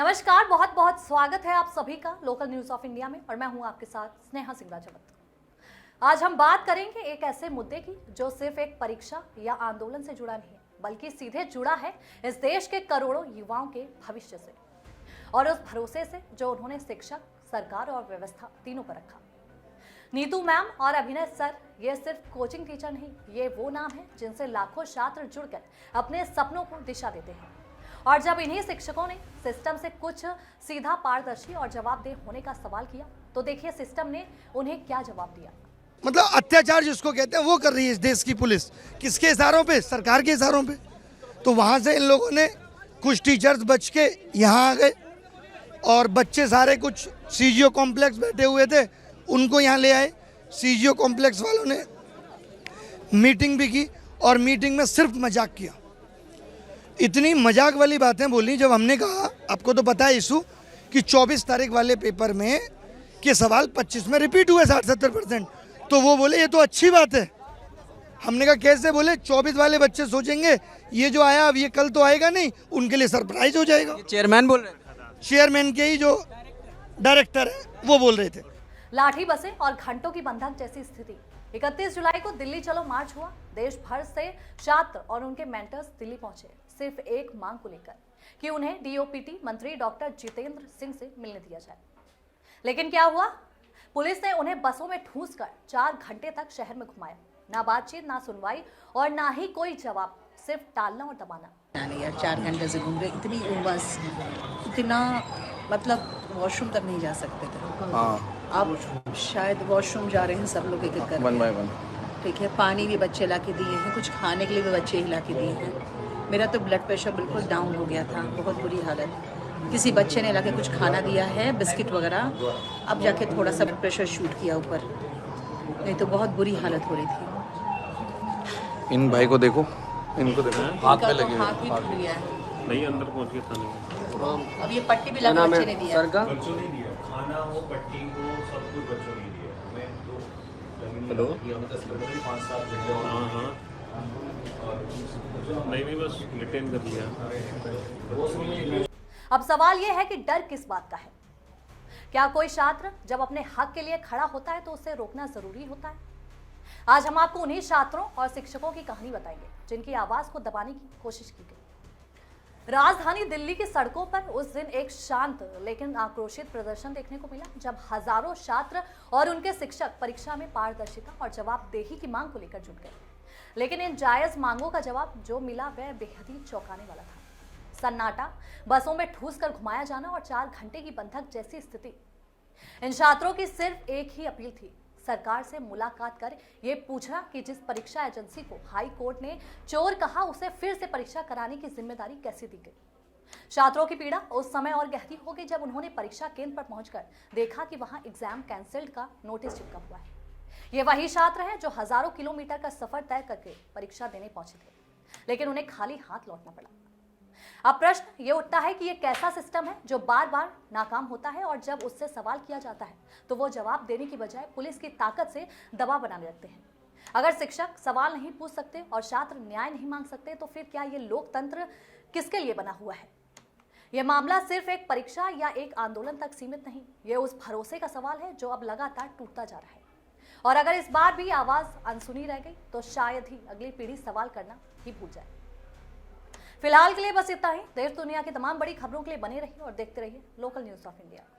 नमस्कार, बहुत बहुत स्वागत है आप सभी का लोकल न्यूज ऑफ इंडिया में और मैं हूं आपके साथ स्नेहा सिंह राजावत। आज हम बात करेंगे एक ऐसे मुद्दे की जो सिर्फ एक परीक्षा या आंदोलन से जुड़ा नहीं है, बल्कि सीधे जुड़ा है इस देश के करोड़ों युवाओं के भविष्य से और उस भरोसे से जो उन्होंने शिक्षक, सरकार और व्यवस्था तीनों पर रखा। नीतू मैम और अभिनय सर ये सिर्फ कोचिंग टीचर नहीं, ये वो नाम है जिनसे लाखों छात्र जुड़कर अपने सपनों को दिशा देते हैं। और जब इन्हीं शिक्षकों ने सिस्टम से कुछ सीधा, पारदर्शी और जवाबदेह होने का सवाल किया, तो देखिए सिस्टम ने उन्हें क्या जवाब दिया। मतलब अत्याचार जिसको कहते हैं वो कर रही है इस देश की पुलिस, किसके इशारों पे? सरकार के इशारों पे। तो वहाँ से इन लोगों ने कुछ टीचर्स बच के यहाँ आ गए और बच्चे सारे कुछ सीजीओ कॉम्प्लेक्स बैठे हुए थे, उनको यहाँ ले आए। सीजीओ कॉम्प्लेक्स वालों ने मीटिंग भी की और मीटिंग में सिर्फ मजाक किया। इतनी मजाक वाली बातें बोली जब हमने कहा, आपको तो पता है इशू कि 24 तारीख वाले पेपर में के सवाल 25 में रिपीट हुए 60-70%। तो वो बोले ये तो अच्छी बात है। हमने कहा कैसे? बोले 24 वाले बच्चे सोचेंगे ये जो आया अब ये कल तो आएगा नहीं, उनके लिए सरप्राइज हो जाएगा। चेयरमैन बोल रहे थे, चेयरमैन के ही जो डायरेक्टर है वो बोल रहे थे। लाठी बसें और घंटों की बंधक जैसी स्थिति। 31 जुलाई को दिल्ली चलो मार्च हुआ। देश भर से छात्र और उनके मेंटर्स दिल्ली पहुंचे सिर्फ एक मांग को लेकर कि उन्हें डीओपीटी मंत्री डॉक्टर जितेंद्र सिंह से मिलने दिया जाए। लेकिन क्या हुआ? पुलिस ने उन्हें बसों में ठूंस कर 4 घंटे तक शहर में घुमाया। ना बातचीत, ना सुनवाई और ना ही कोई जवाब, सिर्फ टालना और दबाना। यार 4 घंटे से घूम रहे, इतनी उमस, इतना मतलब वॉशरूम तक नहीं जा सकते थे। अब शायद वॉशरूम जा रहे हैं सब लोग एक एक करके, वन बाय वन। ठीक है, पानी भी बच्चे ला के दिए हैं, कुछ खाने के लिए भी बच्चे ही ला के दिए हैं। मेरा तो ब्लड प्रेशर बिल्कुल डाउन हो गया था, बहुत बुरी हालत। किसी बच्चे ने ला के कुछ खाना दिया है, बिस्किट वगैरह, अब जाके थोड़ा सा ब्लड प्रेशर शूट किया ऊपर, नहीं तो बहुत बुरी हालत हो रही थी। इन भाई को देखो, इनको देखो, हाथ पे लगी हाथ भी टूट गया है। नहीं, अंदर पहुंच के थाने में। अब ये पट्टी भी लगा बच्चे ने दिया। सर का बच्चों ने दिया खाना, वो पट्टी को सब कुछ बच्चों ने दिया। हमें तो हेलो? 5-7 घंटे। हाँ, नहीं, बस रिटेन कर लिया। अब सवाल यह है कि डर किस बात का है? क्या कोई छात्र जब अपने हक के लिए खड़ा होता है तो उसे रोकना जरूरी होता है? आज हम आपको उन्हीं छात्रों और शिक्षकों की कहानी बताएंगे जिनकी आवाज को दबाने की कोशिश की गई। राजधानी दिल्ली की सड़कों पर उस दिन एक शांत लेकिन आक्रोशित प्रदर्शन देखने को मिला, जब हजारों छात्र और उनके शिक्षक परीक्षा में पारदर्शिता और जवाबदेही की मांग को लेकर जुट गए। लेकिन इन जायज मांगों का जवाब जो मिला वह बेहद ही चौंकाने वाला था। सन्नाटा, बसों में ठूस कर घुमाया जाना और 4 घंटे की बंधक जैसी स्थिति। इन छात्रों की सिर्फ एक ही अपील थी, सरकार से मुलाकात कर ये पूछना कि जिस परीक्षा एजेंसी को हाई कोर्ट ने चोर कहा, उसे फिर से परीक्षा कराने की जिम्मेदारी कैसे दी गई। छात्रों की पीड़ा उस समय और गहरी हो गई जब उन्होंने परीक्षा केंद्र पर पहुंचकर देखा कि वहां एग्जाम कैंसिल्ड का नोटिस चिपका हुआ है। ये वही छात्र हैं जो हजारों किलोमीटर का सफर तय करके परीक्षा देने पहुंचे थे, लेकिन उन्हें खाली हाथ लौटना पड़ा। अब प्रश्न ये उठता है कि ये कैसा सिस्टम है जो बार बार नाकाम होता है और जब उससे सवाल किया जाता है तो वो जवाब देने की बजाय पुलिस की ताकत से दबाव बनाने लगते हैं। अगर शिक्षक सवाल नहीं पूछ सकते और छात्र न्याय नहीं मांग सकते तो फिर क्या ये लोकतंत्र किसके लिए बना हुआ है? यह मामला सिर्फ एक परीक्षा या एक आंदोलन तक सीमित नहीं, ये उस भरोसे का सवाल है जो अब लगातार टूटता जा रहा है। और अगर इस बार भी आवाज अनसुनी रह गई तो शायद ही अगली पीढ़ी सवाल करना ही भूल जाए। फिलहाल के लिए बस इतना ही। देश दुनिया की तमाम बड़ी खबरों के लिए बने रहिए और देखते रहिए लोकल न्यूज ऑफ इंडिया।